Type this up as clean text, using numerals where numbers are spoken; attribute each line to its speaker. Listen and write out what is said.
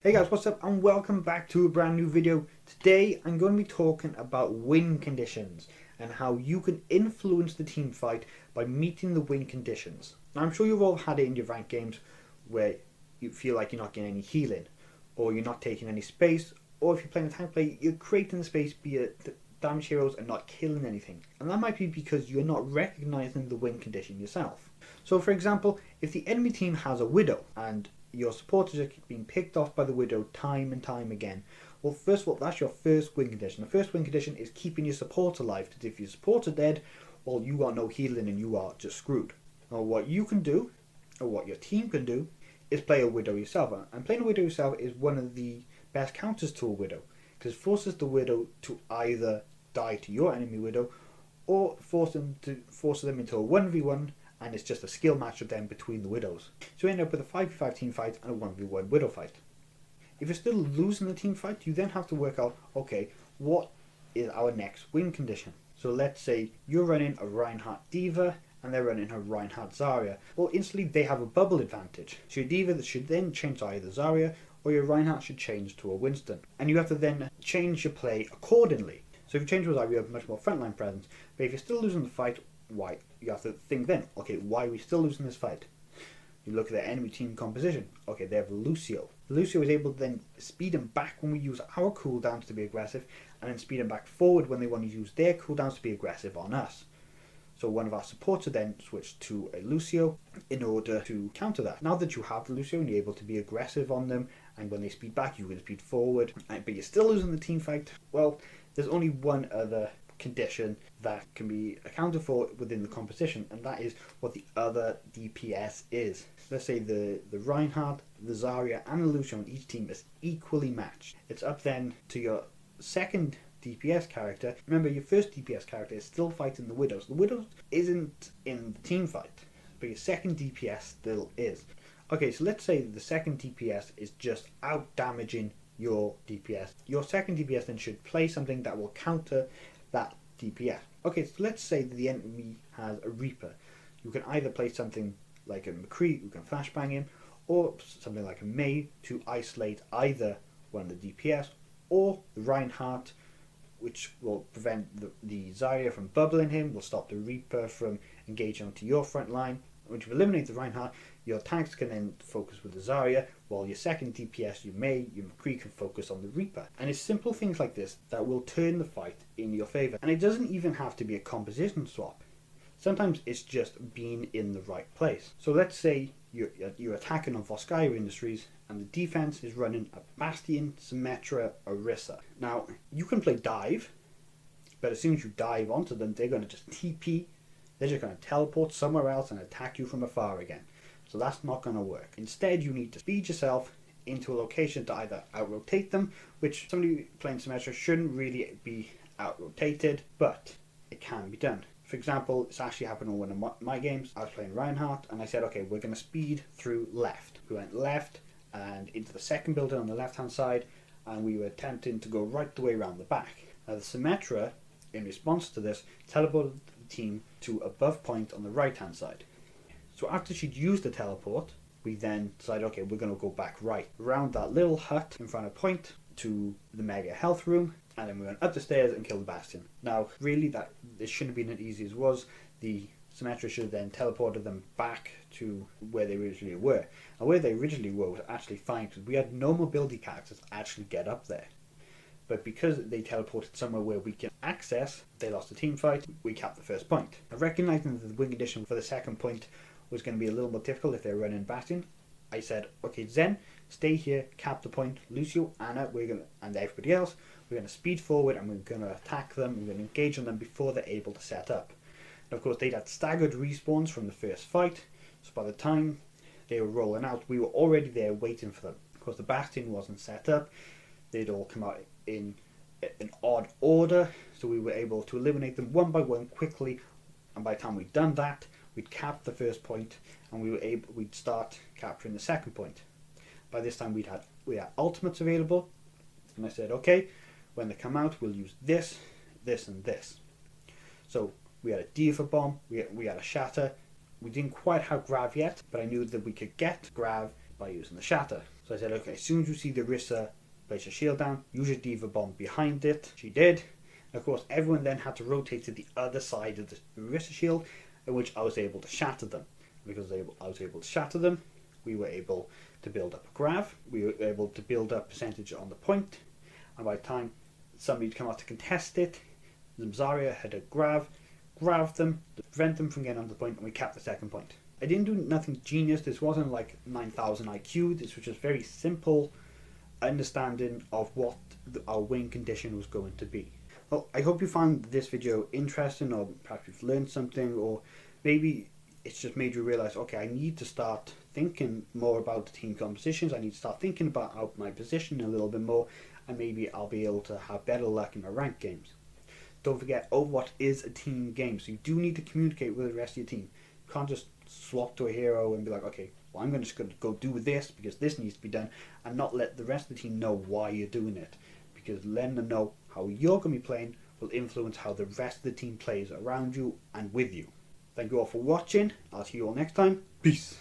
Speaker 1: Hey guys, what's up and welcome back to a brand new video. Today I'm going to be talking about win conditions and how you can influence the team fight by meeting the win conditions. Now I'm sure you've all had it in your ranked games where you feel like you're not getting any healing or you're not taking any space, or if you're playing a tank play, you're creating the space, be it the damage heroes, and not killing anything. And that might be because you're not recognizing the win condition yourself. So for example, if the enemy team has a widow and your supporters are being picked off by the widow time and time again, well, first of all, that's your first win condition. The first win condition is keeping your support alive, because if your supports are dead, well, you got no healing and you are just screwed. Now what you can do, or what your team can do, is play a widow yourself. And playing a widow yourself is one of the best counters to a widow, because it forces the widow to either die to your enemy widow or force them into a 1v1, and it's just a skill match of them between the widows. So you end up with a 5v5 team fight and a 1v1 widow fight. If you're still losing the team fight, you then have to work out, okay, what is our next win condition? So let's say you're running a Reinhardt Diva and they're running a Reinhardt Zarya. Well, instantly they have a bubble advantage. So your Diva should then change to either Zarya, or your Reinhardt should change to a Winston. And you have to then change your play accordingly. So if you change to Zarya, you have much more frontline presence. But if you're still losing the fight, why? You have to think then, okay, why are we still losing this fight? You look at their enemy team composition. Okay, they have Lucio. Lucio is able to then speed them back when we use our cooldowns to be aggressive, and then speed them back forward when they want to use their cooldowns to be aggressive on us. So one of our supports would then switch to a Lucio in order to counter that. Now that you have the Lucio and you're able to be aggressive on them, and when they speed back you can speed forward, but you're still losing the team fight, well, there's only one other condition that can be accounted for within the composition, and that is what the other DPS is. Let's say the Reinhardt, the Zarya and the Lucio on each team is equally matched. It's up then to your second DPS character. Remember, your first DPS character is still fighting the widows. The widows isn't in the team fight, but your second DPS still is. Okay, so let's say the second DPS is just out damaging your DPS. Your second DPS then should play something that will counter that DPS. Okay, so let's say that the enemy has a Reaper. You can either play something like a McCree, who can flashbang him, or something like a May to isolate either one of the DPS, or the Reinhardt, which will prevent the Zarya from bubbling him, will stop the Reaper from engaging onto your front line. Once you eliminate the Reinhardt, your tanks can then focus with the Zarya, while your second DPS, your McCree, can focus on the Reaper. And it's simple things like this that will turn the fight in your favour. And it doesn't even have to be a composition swap. Sometimes it's just being in the right place. So let's say you're attacking on Volskaya Industries and the defense is running a Bastion, Symmetra, Orisa. Now, you can play dive, but as soon as you dive onto them, they're going to just TP. They're just going to teleport somewhere else and attack you from afar again. So that's not going to work. Instead, you need to speed yourself into a location to either out-rotate them, which somebody playing Symmetra shouldn't really be out-rotated, but it can be done. For example, it's actually happened on one of my games. I was playing Reinhardt and I said, okay, we're going to speed through left. We went left and into the second building on the left-hand side, and we were attempting to go right the way around the back. Now the Symmetra, in response to this, teleported the team to above point on the right-hand side. So after she'd used the teleport, we then decided, okay, we're going to go back right around that little hut in front of point to the mega health room, and then we went up the stairs and killed the Bastion. Now, really, this shouldn't have been as easy as it was. The Symmetra should have then teleported them back to where they originally were. And where they originally were was actually fine, because we had no mobility characters to actually get up there. But because they teleported somewhere where we can access, they lost the team fight, we capped the first point. Now, recognizing that the win condition for the second point was going to be a little more difficult if they were running Bastion, I said, okay, Zen, stay here, cap the point. Lucio, Anna, and everybody else, we're going to speed forward and we're going to attack them, we're going to engage on them before they're able to set up. And of course, they'd had staggered respawns from the first fight, so by the time they were rolling out, we were already there waiting for them. Of course, the Bastion wasn't set up, they'd all come out in an odd order, so we were able to eliminate them one by one quickly, and by the time we'd done that, we'd capped the first point and we'd start capturing the second point. By this time we had ultimates available, and I said, okay, when they come out we'll use this, this and this. So we had a Diva bomb, we had a shatter. We didn't quite have grav yet, but I knew that we could get grav by using the shatter. So I said, okay, as soon as you see the Orisa place a shield down, use your D.Va bomb behind it. She did. Of course, everyone then had to rotate to the other side of the Orisa shield, in which I was able to shatter them. Because I was able to shatter them, we were able to build up a grav, we were able to build up percentage on the point, and by the time somebody would come out to contest it, Zarya had a grav them, to prevent them from getting on the point, and we capped the second point. I didn't do nothing genius. This wasn't like 9,000 IQ. This was just very simple understanding of what our win condition was going to be. Well, I hope you found this video interesting, or perhaps you've learned something, or maybe it's just made you realize, okay, I need to start thinking more about the team compositions. I need to start thinking about my position a little bit more, and maybe I'll be able to have better luck in my ranked games. Don't forget, Overwatch is a team game, so you do need to communicate with the rest of your team. You can't just swap to a hero and be like, okay, well, I'm just going to go do this because this needs to be done, and not let the rest of the team know why you're doing it. Because letting them know how you're going to be playing will influence how the rest of the team plays around you and with you. Thank you all for watching. I'll see you all next time. Peace.